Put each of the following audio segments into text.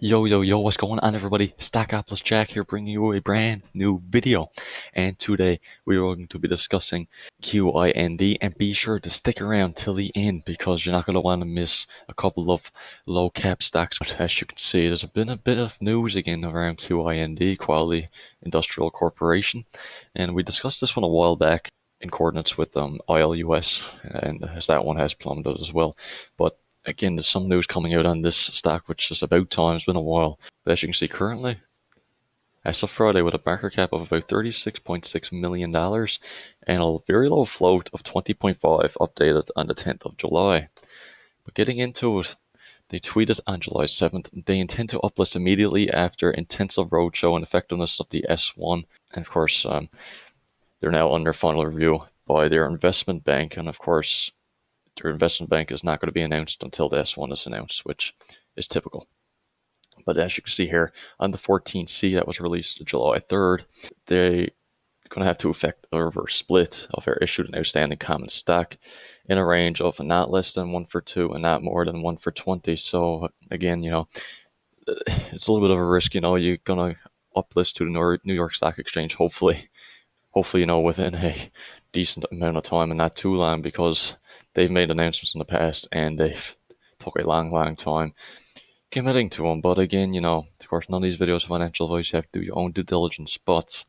Yo, yo, yo, what's going on, everybody? Stackopolis Jack here, bringing you a brand new video. And today we are going to be discussing QIND, and be sure to stick around till the end because you're not going to want to miss a couple of low cap stocks. But as you can see, there's been a bit of news again around QIND, Quality Industrial Corporation, and we discussed this one a while back in coordinates with ILUS, and as that one has plummeted as well. But again, there's some news coming out on this stock, which is about time. It's been a while. But as you can see currently, as of Friday, with a market cap of about $36.6 million and a very low float of 20.5 updated on the 10th of July. But getting into it, they tweeted on July 7th, they intend to uplist immediately after intensive roadshow and effectiveness of the S1. And of course, they're now under final review by their investment bank. And of course, their investment bank is not going to be announced until the S1 is announced, which is typical. But as you can see here, on the 14C that was released July 3rd, they're going to have to effect a reverse split of their issued and outstanding common stock in a range of not less than 1 for 2 and not more than 1 for 20. So again, it's a little bit of a risk. You're going to uplist to the New York Stock Exchange, hopefully, within a decent amount of time and not too long, because they've made announcements in the past and they've took a long time committing to them. But again, of course, none of these videos are financial advice. You have to do your own due diligence. But,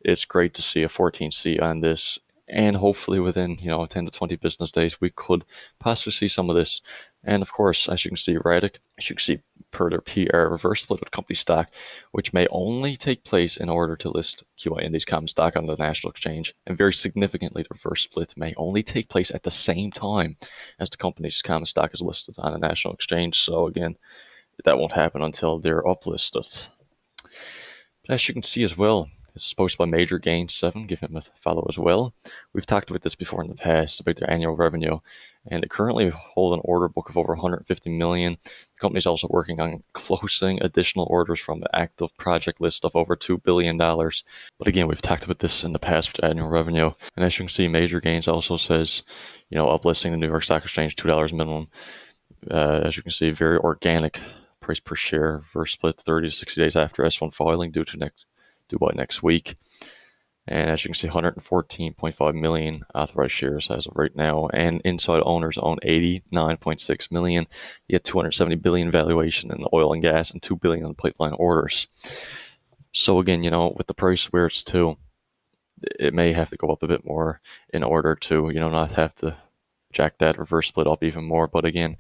it's great to see a 14C on this. And hopefully within, 10 to 20 business days, we could possibly see some of this. And of course, as you can see, Radix, as you can see, per their PR, reverse split of company stock, which may only take place in order to list QIND's common stock on the national exchange. And very significantly, the reverse split may only take place at the same time as the company's common stock is listed on a national exchange. So again, that won't happen until they're uplisted. But as you can see as well, this is posted by Major Gain 7. Give him a follow as well. We've talked about this before in the past, about their annual revenue, and they currently hold an order book of over $150 million. The company is also working on closing additional orders from the active project list of over $2 billion. But again, we've talked about this in the past with annual revenue. And as you can see, Major Gains also says, uplisting the New York Stock Exchange, $2 minimum. As you can see, very organic price per share for split 30 to 60 days after S1 filing due by next week. And as you can see, 114.5 million authorized shares as of right now, and inside owners own 89.6 million. Yet 270 billion valuation in oil and gas and 2 billion in pipeline orders. So again, with the price where it's to, it may have to go up a bit more in order to, not have to jack that reverse split up even more. But again,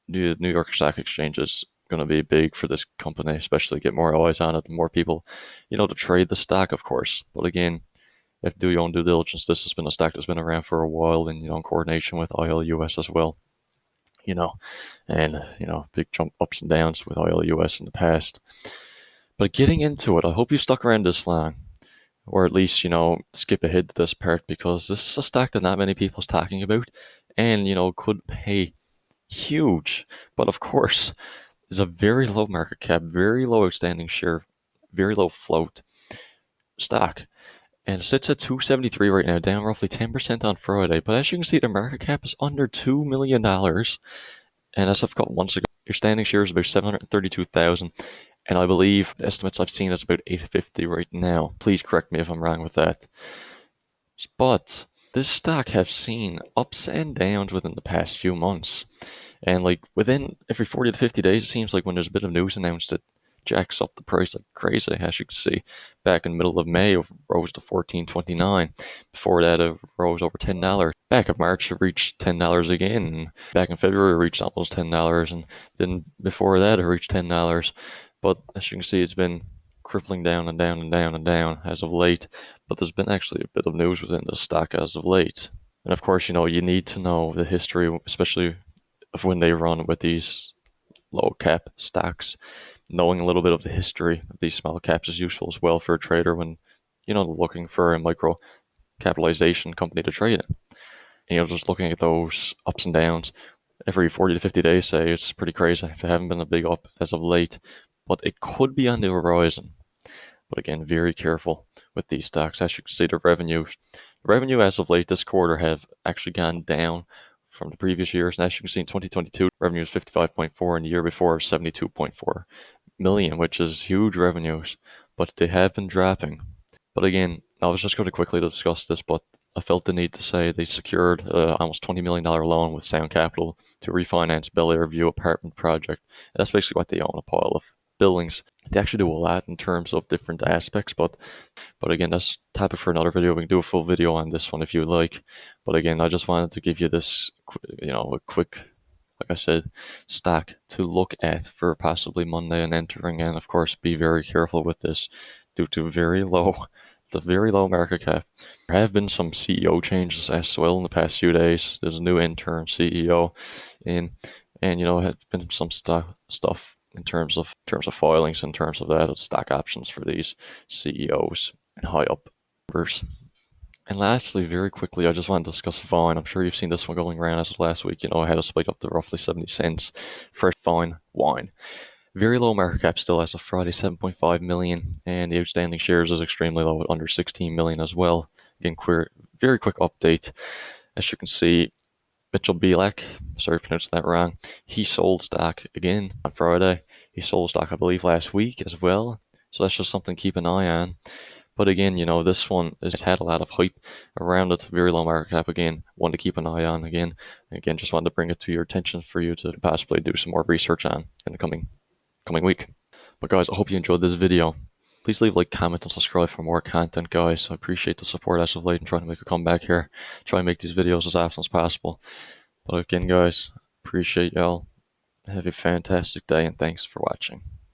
the New York Stock Exchange is going to be big for this company, especially get more eyes on it, more people, to trade the stock, of course. But again, you have to do your own due diligence. This has been a stock that's been around for a while, and in coordination with ILUS as well. And big jump ups and downs with ILUS in the past. But getting into it, I hope you stuck around this long, or at least skip ahead to this part, because this is a stock that not many people's talking about, and could pay huge. But of course, is a very low market cap, very low outstanding share, very low float stock. And it sits at 273 right now, down roughly 10% on Friday. But as you can see, the market cap is under $2 million. And as I've got once ago, your standing share is about 732,000. And I believe the estimates I've seen is about 850 right now. Please correct me if I'm wrong with that. But this stock has seen ups and downs within the past few months. And within every 40 to 50 days, it seems like when there's a bit of news announced, it jacks up the price like crazy. As you can see, back in the middle of May, it rose to $14.29. Before that, it rose over $10. Back in March, it reached $10 again. Back in February, it reached almost $10. And then before that, it reached $10. But as you can see, it's been crippling down and down and down and down as of late. But there's been actually a bit of news within the stock as of late. And of course, you need to know the history, especially of when they run with these low cap stocks. Knowing a little bit of the history of these small caps is useful as well for a trader when, looking for a micro capitalization company to trade in. Just looking at those ups and downs every 40 to 50 days, say, it's pretty crazy. There haven't been a big up as of late, but it could be on the horizon. But again, very careful with these stocks. As you can see, the revenue as of late this quarter have actually gone down from the previous years. And as you can see, in 2022, revenue was 55.4, and the year before 72.4 million, which is huge revenues, but they have been dropping. But again, I was just going to quickly discuss this, but I felt the need to say they secured almost $20 million loan with Sound Capital to refinance Bel Air View apartment project. And that's basically what they own, a pile of buildings. They actually do a lot in terms of different aspects, but again, that's topic for another video. We can do a full video on this one if you like. But again, I just wanted to give you this, a quick, like I said, stock to look at for possibly Monday and entering. And of course, be very careful with this due to the very low market cap. There have been some CEO changes as well in the past few days. There's a new interim CEO in, and has been some stuff in terms of filings, in terms of that, stock options for these CEOs and high up members. And lastly, very quickly, I just want to discuss Vine. I'm sure you've seen this one going around as of last week. I had a spike up to roughly 70 cents for fine wine. Very low market cap still as of Friday, 7.5 million, and the outstanding shares is extremely low at under 16 million as well. Again, very quick update. As you can see, Mitchell Belak, sorry if I pronounced that wrong, he sold stock again on Friday. He sold stock, I believe, last week as well. So that's just something to keep an eye on. But again, this one has had a lot of hype around it. Very low market cap again. One to keep an eye on again. Again, just wanted to bring it to your attention for you to possibly do some more research on in the coming week. But guys, I hope you enjoyed this video. Please leave a like, comment, and subscribe for more content, guys. I appreciate the support as of late and trying to make a comeback here. Try and make these videos as often as possible. But again, guys, appreciate y'all. Have a fantastic day, and thanks for watching.